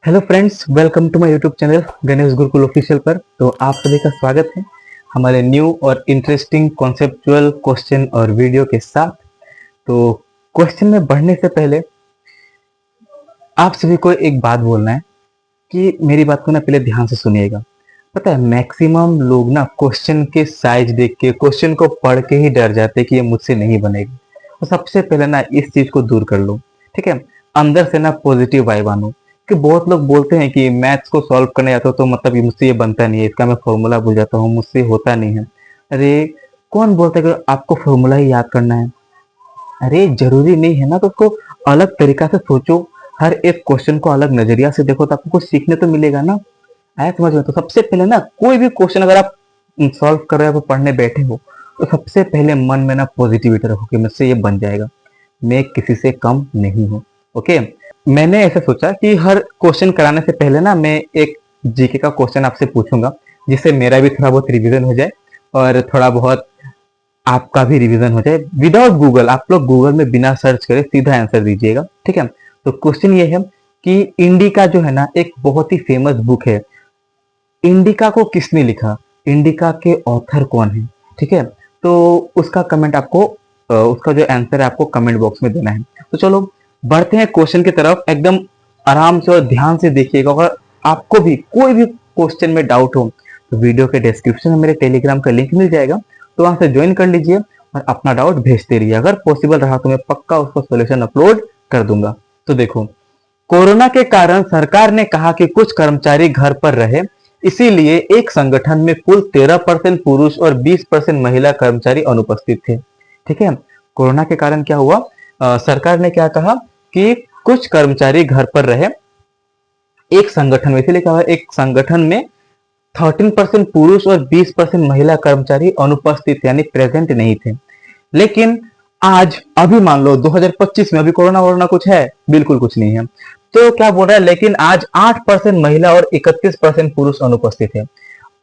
Hello friends, welcome to my YouTube channel Ganesh Gurukul official पर। तो आप सभी का स्वागत है हमारे न्यू और इंटरेस्टिंग कॉन्सेप्चुअल क्वेश्चन और वीडियो के साथ। तो क्वेश्चन में बढ़ने से पहले आप सभी को एक बात बोलना है कि मेरी बात को ना पहले ध्यान से सुनिएगा। पता है, मैक्सिमम लोग ना क्वेश्चन के साइज देख के, क्वेश्चन को पढ़ के ही डर जाते हैं कि ये मुझसे नहीं बनेगा। तो सबसे पहले ना इस चीज को दूर कर लो, ठीक है। अंदर से ना पॉजिटिव वाइब आनो। कि बहुत लोग बोलते हैं कि मैथ्स को सॉल्व करने आता हो तो मतलब ये मुझसे ये बनता नहीं है, इसका मैं फॉर्मूला भूल जाता हूँ, मुझसे होता नहीं है। अरे कौन बोलता है कि आपको फॉर्मूला ही याद करना है? अरे जरूरी नहीं है ना, तो उसको अलग तरीका से सोचो। हर एक क्वेश्चन को अलग नजरिया से देखो तो आपको कुछ सीखने तो मिलेगा ना। आया समझ में? तो सबसे पहले ना कोई भी क्वेश्चन अगर आप सॉल्व कर रहे हो, पढ़ने बैठे हो, तो सबसे पहले मन में ना पॉजिटिविटी रखो कि मुझसे ये बन जाएगा, मैं किसी से कम नहीं हूँ। ओके। मैंने ऐसा सोचा कि हर क्वेश्चन कराने से पहले ना मैं एक जीके का क्वेश्चन आपसे पूछूंगा, जिससे मेरा भी थोड़ा बहुत रिवीजन हो जाए और थोड़ा बहुत आपका भी रिवीजन हो जाए। विदाउट गूगल, आप लोग गूगल में बिना सर्च करे सीधा आंसर दीजिएगा, ठीक है। तो क्वेश्चन ये है कि इंडिका जो है ना एक बहुत ही फेमस बुक है। इंडिका को किसने लिखा? इंडिका के ऑथर कौन है? ठीक है। तो उसका कमेंट आपको उसका जो आंसर है आपको कमेंट बॉक्स में देना है। तो चलो बढ़ते हैं क्वेश्चन की तरफ। एकदम आराम से और ध्यान से देखिएगा। अगर आपको भी कोई भी क्वेश्चन में डाउट हो तो वीडियो के डिस्क्रिप्शन में मेरे टेलीग्राम का लिंक मिल जाएगा, तो वहां से ज्वाइन कर लीजिए और अपना डाउट भेजते रहिए। अगर पॉसिबल रहा तो मैं पक्का उसका सोल्यूशन अपलोड कर दूंगा। तो देखो, कोरोना के कारण सरकार ने कहा कि कुछ कर्मचारी घर पर रहे, इसीलिए एक संगठन में कुल 13% पुरुष और 20% महिला कर्मचारी अनुपस्थित थे। ठीक है। कोरोना के कारण क्या हुआ? सरकार ने क्या कहा कि कुछ कर्मचारी घर पर रहे, एक संगठन में, इसीलिए कहा एक संगठन में 13% पुरुष और 20% महिला कर्मचारी अनुपस्थित यानी प्रेजेंट नहीं थे। लेकिन आज अभी मान लो 2025 में, अभी कोरोना वोरोना कुछ है? बिल्कुल कुछ नहीं है। तो क्या बोल रहा है, लेकिन आज 8% महिला और 31% पुरुष अनुपस्थित है।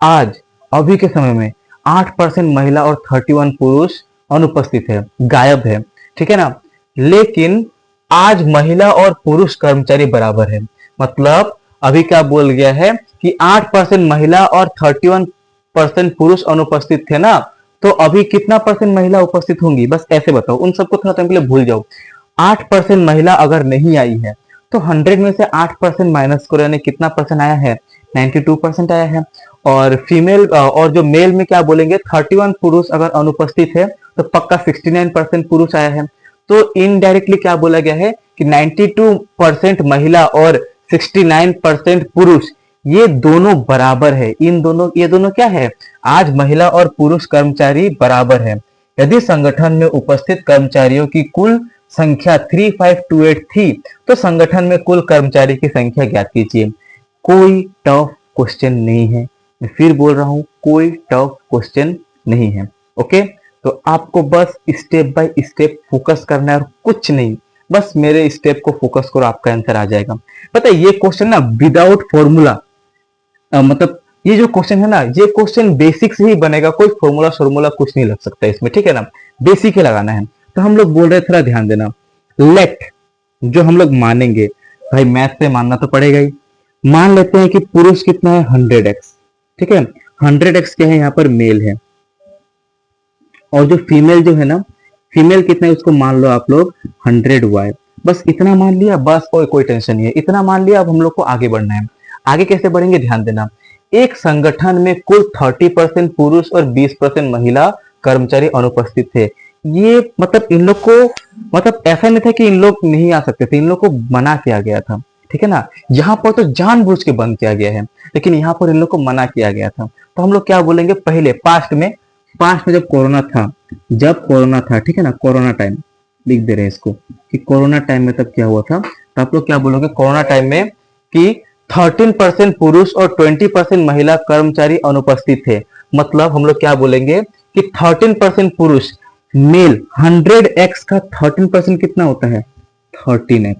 आज अभी के समय में 8% महिला और 31 पुरुष अनुपस्थित है, गायब है, ठीक है ना। लेकिन आज महिला और पुरुष कर्मचारी बराबर है। मतलब अभी क्या बोल गया है कि 8% महिला और 31% पुरुष अनुपस्थित थे ना, तो अभी कितना परसेंट महिला उपस्थित होंगी? बस ऐसे बताओ, उन सबको थोड़ा टाइम के लिए भूल जाओ। 8% महिला अगर नहीं आई है तो 100 में से 8% माइनस करो, यानी कितना परसेंट आया है? 92% आया है। और फीमेल और जो मेल में क्या बोलेंगे, 31 पुरुष अगर अनुपस्थित है तो पक्का 69% पुरुष आया है। तो इनडायरेक्टली क्या बोला गया है कि 92% महिला और 69% पुरुष, ये दोनों बराबर है। ये दोनों क्या है? आज महिला और पुरुष कर्मचारी बराबर है। यदि संगठन में उपस्थित कर्मचारियों की कुल संख्या 3528 थी तो संगठन में कुल कर्मचारी की संख्या ज्ञात कीजिए। कोई टफ क्वेश्चन नहीं है, मैं फिर बोल रहा हूं, कोई टफ क्वेश्चन नहीं है। ओके। तो आपको बस स्टेप बाय स्टेप फोकस करना है और कुछ नहीं, बस मेरे स्टेप को फोकस करो, आपका आंसर आ जाएगा। पता है ये क्वेश्चन ना विदाउट फॉर्मूला, मतलब ये जो क्वेश्चन है ना, ये क्वेश्चन बेसिक से ही बनेगा, कोई फॉर्मूला फॉर्मूला कुछ नहीं लग सकता इसमें, ठीक है ना। बेसिक ही लगाना है। तो हम लोग बोल रहे हैं, थोड़ा ध्यान देना। लेट, जो हम लोग मानेंगे, भाई मैथ से मानना तो पड़ेगा ही। मान लेते हैं कि पुरुष कितना है? 100x, ठीक है। 100x क्या है? यहाँ पर मेल है। और जो फीमेल जो है ना, फीमेल कितना है उसको मान लो आप लोग 100y। बस इतना मान लिया, बस कोई कोई टेंशन नहीं है, इतना मान लिया। अब हम लोग को आगे बढ़ना है। आगे कैसे बढ़ेंगे ध्यान देना। एक संगठन में कुल 30% पुरुष और 20% महिला कर्मचारी अनुपस्थित थे। ये मतलब इन लोग को, मतलब ऐसा नहीं था कि इन लोग नहीं आ सकते थे, इन लोग को मना किया गया था, ठीक है ना। यहाँ पर तो जानबूझ के बंद किया गया है, लेकिन यहाँ पर इन लोग को मना किया गया था। तो हम लोग क्या बोलेंगे, पहले पास्ट में जब कोरोना था, ठीक है ना, कोरोना टाइम लिख दे रहे हैं इसको कि कोरोना टाइम में तब क्या हुआ था। तो आप लोग क्या बोलोगे कोरोना टाइम में कि 13% पुरुष और 20% महिला कर्मचारी अनुपस्थित थे। मतलब हम लोग क्या बोलेंगे कि 13% पुरुष, मेल 100x का 13% कितना होता है? 13x,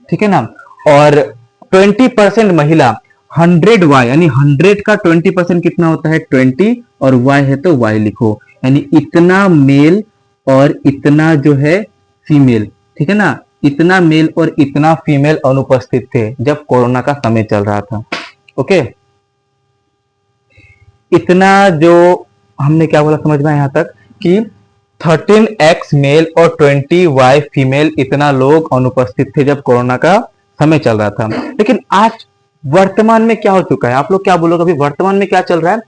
ठीक है ना। और 20% महिला 100y, यानी 100 का 20% कितना होता है? 20, और y है तो y लिखो, यानी इतना मेल और इतना जो है फीमेल, ठीक है ना। इतना मेल और इतना फीमेल अनुपस्थित थे जब कोरोना का समय चल रहा था। ओके, इतना जो हमने क्या बोला समझ में यहाँ तक कि 13x मेल और 20y फीमेल इतना लोग अनुपस्थित थे जब कोरोना का समय चल रहा था। लेकिन आज वर्तमान में क्या हो चुका है, आप लोग क्या बोलोगे, अभी वर्तमान में क्या चल रहा है?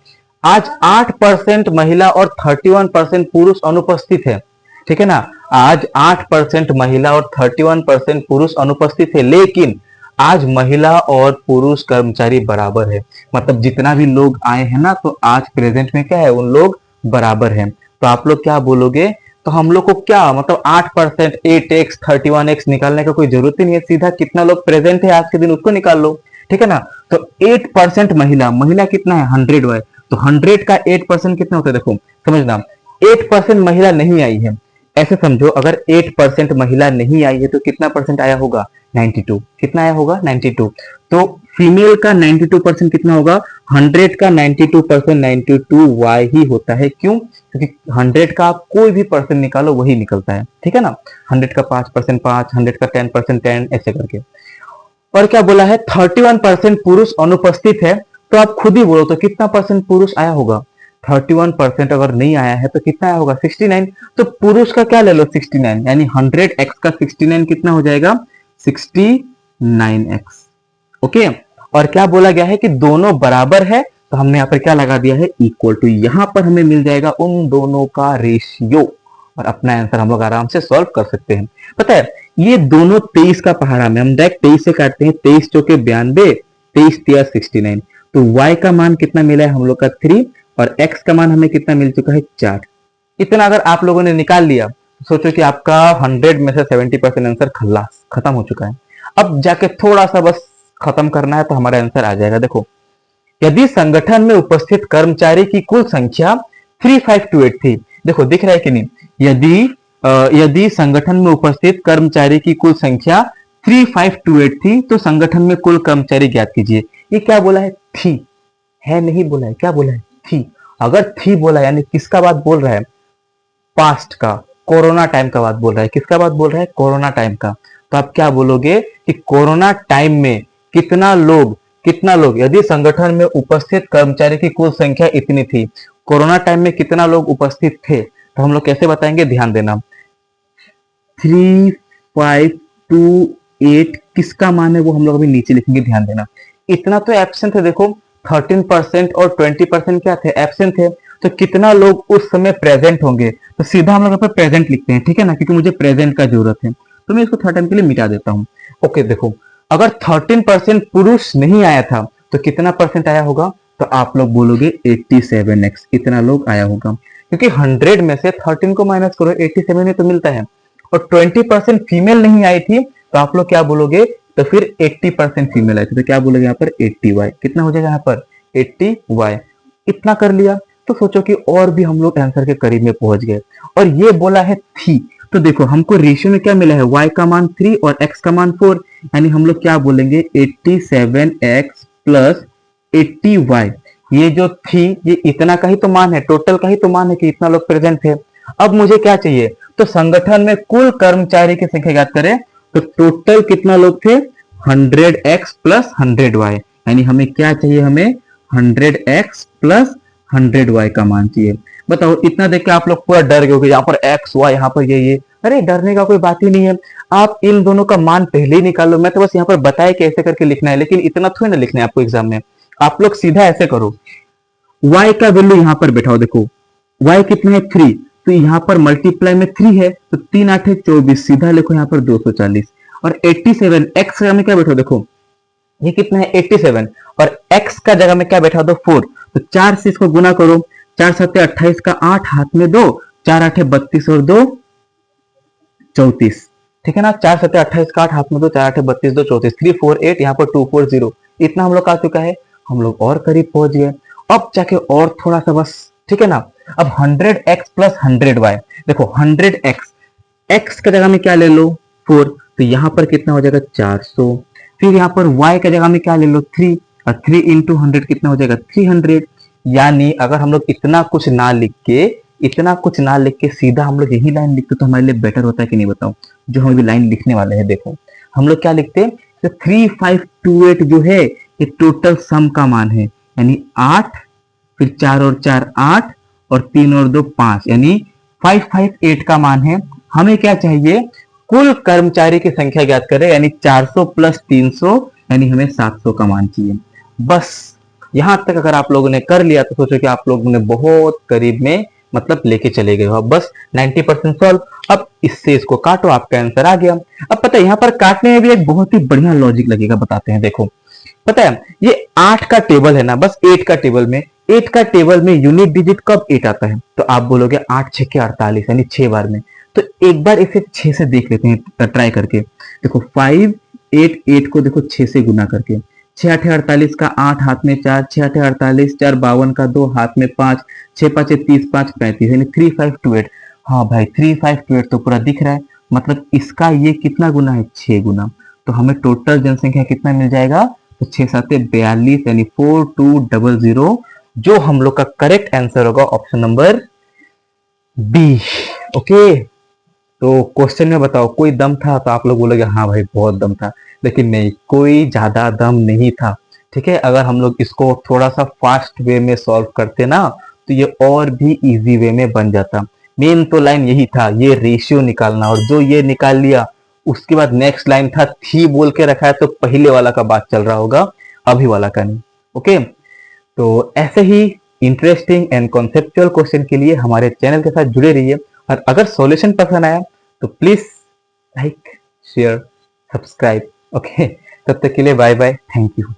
आज 8% महिला और 31% पुरुष अनुपस्थित है, ठीक है ना। आज 8% महिला और 31% पुरुष अनुपस्थित है, लेकिन आज महिला और पुरुष कर्मचारी बराबर है। मतलब जितना भी लोग आए हैं ना, तो आज प्रेजेंट में क्या है, उन लोग बराबर हैं। तो आप लोग क्या बोलोगे, तो हम लोग को क्या मतलब 8%, 8x 31x निकालने का कोई जरूरत ही नहीं है, सीधा कितना लोग प्रेजेंट है आज के दिन उसको निकाल लो, ठीक है ना। तो 8% महिला कितना है 100y, तो 100 का 8% कितना होता है, देखो समझना, 8% महिला नहीं आई है, ऐसे समझो अगर 8% महिला नहीं आई है तो कितना परसेंट आया होगा 92, कितना आया होगा 92। तो फीमेल का 92% कितना होगा, 100 का 92% 92y ही होता है। क्यों? क्योंकि 100 का आप कोई भी परसेंट निकालो वही निकलता है, ठीक है ना। 100 का 5% 5, 100 का 10% 10, ऐसे करके। और क्या बोला है, 31% पुरुष अनुपस्थित है, तो आप खुद ही बोलो तो कितना परसेंट पुरुष आया होगा। 31% अगर नहीं आया है तो कितना आया होगा 69। तो पुरुष का क्या ले लो 69, यानी 100x का 69 कितना हो जाएगा 69x। ओके, और क्या बोला गया है कि दोनों बराबर है, तो हमने यहाँ पर क्या लगा दिया है इक्वल टू, यहां पर हमें मिल जाएगा उन दोनों का रेशियो, और अपना आंसर हम लोग आराम से सॉल्व कर सकते हैं। पता है ये दोनों 23 का पहाड़ा में, हम डायरेक्ट 23 से काटते हैं, 23 चौके 92, 23 तिया 69। तो y का मान कितना मिला है हम लोग का 3, और x का मान हमें कितना मिल चुका है 4। इतना अगर आप लोगों ने निकाल लिया तो सोचो कि आपका 100 में से 70% आंसर खल्लास खत्म हो चुका है। अब जाके थोड़ा सा बस खत्म करना है तो हमारा आंसर आ जाएगा। देखो, यदि संगठन में उपस्थित कर्मचारी की कुल संख्या 3528 थी, देखो दिख रहा है कि नहीं, यदि संगठन में उपस्थित कर्मचारी की कुल संख्या 3528 थी तो संगठन में कुल कर्मचारी ज्ञात कीजिए। ये क्या बोला है, थी है, नहीं बोला है, क्या बोला है थी। अगर थी बोला यानी किसका बात बोल रहा है, पास्ट का, कोरोना टाइम का बात बोल रहा है। किसका बात बोल रहा है, कोरोना टाइम का। तो आप क्या बोलोगे कि कोरोना टाइम में कितना लोग, यदि संगठन में उपस्थित कर्मचारी की कुल संख्या इतनी थी, कोरोना टाइम में कितना लोग उपस्थित थे, तो हम लोग कैसे बताएंगे, ध्यान देना। 3528 किसका मान है वो हम लोग अभी नीचे लिखेंगे, ध्यान देना। इतना तो एब्सेंट है, देखो 13% और 20% क्या थे, एब्सेंट थे। तो कितना लोग उस समय प्रेजेंट होंगे, तो सीधा हम लोग यहाँ पे प्रेजेंट लिखते हैं, ठीक है ना, क्योंकि मुझे प्रेजेंट का जरूरत है। तो मैं इसको थर्ड टाइम के लिए मिटा देता हूँ। ओके, देखो अगर 13% पुरुष नहीं आया था तो कितना परसेंट आया होगा, तो आप लोग बोलोगे 87x, इतना लोग आया होगा। क्योंकि 100 में से 13 को माइनस करो 87 में तो मिलता है, और 20% फीमेल नहीं आई थी तो आप लोग क्या बोलोगे, तो फिर 80% फीमेल आई थी, तो क्या बोलोगे यहाँ पर 80y, कितना हो जाएगा यहाँ पर 80y। इतना कर लिया तो सोचो कि और भी हम लोग आंसर के करीब में पहुंच गए। और ये बोला है थी, तो देखो हमको रेशियो में क्या मिला है, y का मान 3 और x का मान 4, यानी हम लोग क्या बोलेंगे 87x प्लस 80y। ये जो थी ये इतना का ही तो मान है, टोटल का ही तो मान है कि इतना लोग प्रेजेंट थे। अब मुझे क्या चाहिए, तो संगठन में कुल कर्मचारी की संख्या ज्ञात करें, तो टोटल कितना लोग थे 100x प्लस 100y, यानी हमें क्या चाहिए, हमें 100x प्लस 100y का मान चाहिए। बताओ, इतना देख के आप लोग पूरा डर गए हो कि यहाँ पर x y, यहाँ पर ये। अरे डरने का कोई बात ही नहीं है, आप इन दोनों का मान पहले ही निकाल लो। मैं तो बस यहाँ पर बताया कि ऐसे करके लिखना है, लेकिन इतना थोड़ी ना लिखना है आपको एग्जाम में। आप लोग सीधा ऐसे करो, y का वैल्यू यहाँ पर बैठाओ, देखो y कितना है 3, तो यहाँ पर मल्टीप्लाई में 3 है, तो 3 8 है 24, सीधा लिखो यहाँ पर 240। और 87 x का में क्या बैठो, देखो ये कितना है 87, और x का जगह में क्या बैठा दो 4, तो 4 से इसको गुना करो, 4 7 28 का 8 हाथ में 2, 4 8 32 और 2 34, ठीक है ना। 4 7 28 का 8 हाथ में 2, 4 8 32 2 34, 348, यहाँ पर 240, इतना हम लोग आ चुका है, हम लोग और करीब पहुंच गए। अब जाके और थोड़ा सा बस, ठीक है ना। अब 100x प्लस 100y, देखो 100x, x का जगह में क्या ले लो 4, तो यहाँ पर कितना हो जाएगा 400। फिर यहाँ पर y का जगह में क्या ले लो 3, और 3 इंटू 100 कितना हो जाएगा 300। यानी अगर हम लोग इतना कुछ ना लिख के सीधा हम लोग यही लाइन लिखते तो हमारे लिए बेटर होता है कि नहीं, बताओ। जो हम अभी लाइन लिखने वाले हैं, देखो हम लोग क्या लिखते हैं, तो 3528 जो है ये टोटल सम का मान है, यानी 8, फिर 4 और 4 8, और 3 और 2 5, यानी 558 का मान है। हमें क्या चाहिए, कुल कर्मचारी की संख्या ज्ञात करें, यानी 400 प्लस 300, यानी हमें 700 का मान चाहिए। बस यहां तक अगर आप लोगों ने कर लिया तो सोचो कि आप लोगों ने बहुत करीब में मतलब लेके चले गए हो। बस 90% सॉल्व। अब इससे इसको काटो, आपका आंसर आ गया। अब पता है यहाँ पर काटने में भी एक बहुत ही बढ़िया लॉजिक लगेगा, बताते हैं। देखो पता है ये 8 का टेबल है ना, बस 8 का टेबल में, 8 का टेबल में यूनिट डिजिट कब 8 आता है, तो आप बोलोगे 8 6 के 48, यानी 6 बार में। तो एक बार इसे 6 से देख लेते हैं, ट्राई करके देखो। 5 8 8 को देखो 6 से गुना करके, 6 8 48 का 8 हाथ में 4, 6 8 48, 4 52 का 2 हाथ में 5, 6 5 30 5 35, यानी 3528। हाँ भाई 3528 तो पूरा दिख रहा है, मतलब इसका ये कितना गुना है, 6 गुना। तो हमें टोटल जनसंख्या कितना मिल जाएगा, तो 6 7 42, यानी 4200, जो हम लोग का करेक्ट आंसर होगा ऑप्शन नंबर बी। ओके, तो क्वेश्चन में बताओ कोई दम था, तो आप लोग बोलोगे हाँ भाई बहुत दम था, लेकिन नहीं, कोई ज्यादा दम नहीं था। ठीक है, अगर हम लोग इसको थोड़ा सा फास्ट वे में सॉल्व करते ना, तो ये और भी इजी वे में बन जाता। मेन तो लाइन यही था, ये रेशियो निकालना, और जो ये निकाल लिया उसके बाद नेक्स्ट लाइन था थी बोल के रखा है, तो पहले वाला का बात चल रहा होगा, अभी वाला का नहीं। ओके, तो ऐसे ही इंटरेस्टिंग एंड कॉन्सेप्चुअल क्वेश्चन के लिए हमारे चैनल के साथ जुड़े रहिए, और अगर सॉल्यूशन पसंद आया तो please like share subscribe. Okay, तब तक के लिए बाय बाय, थैंक यू।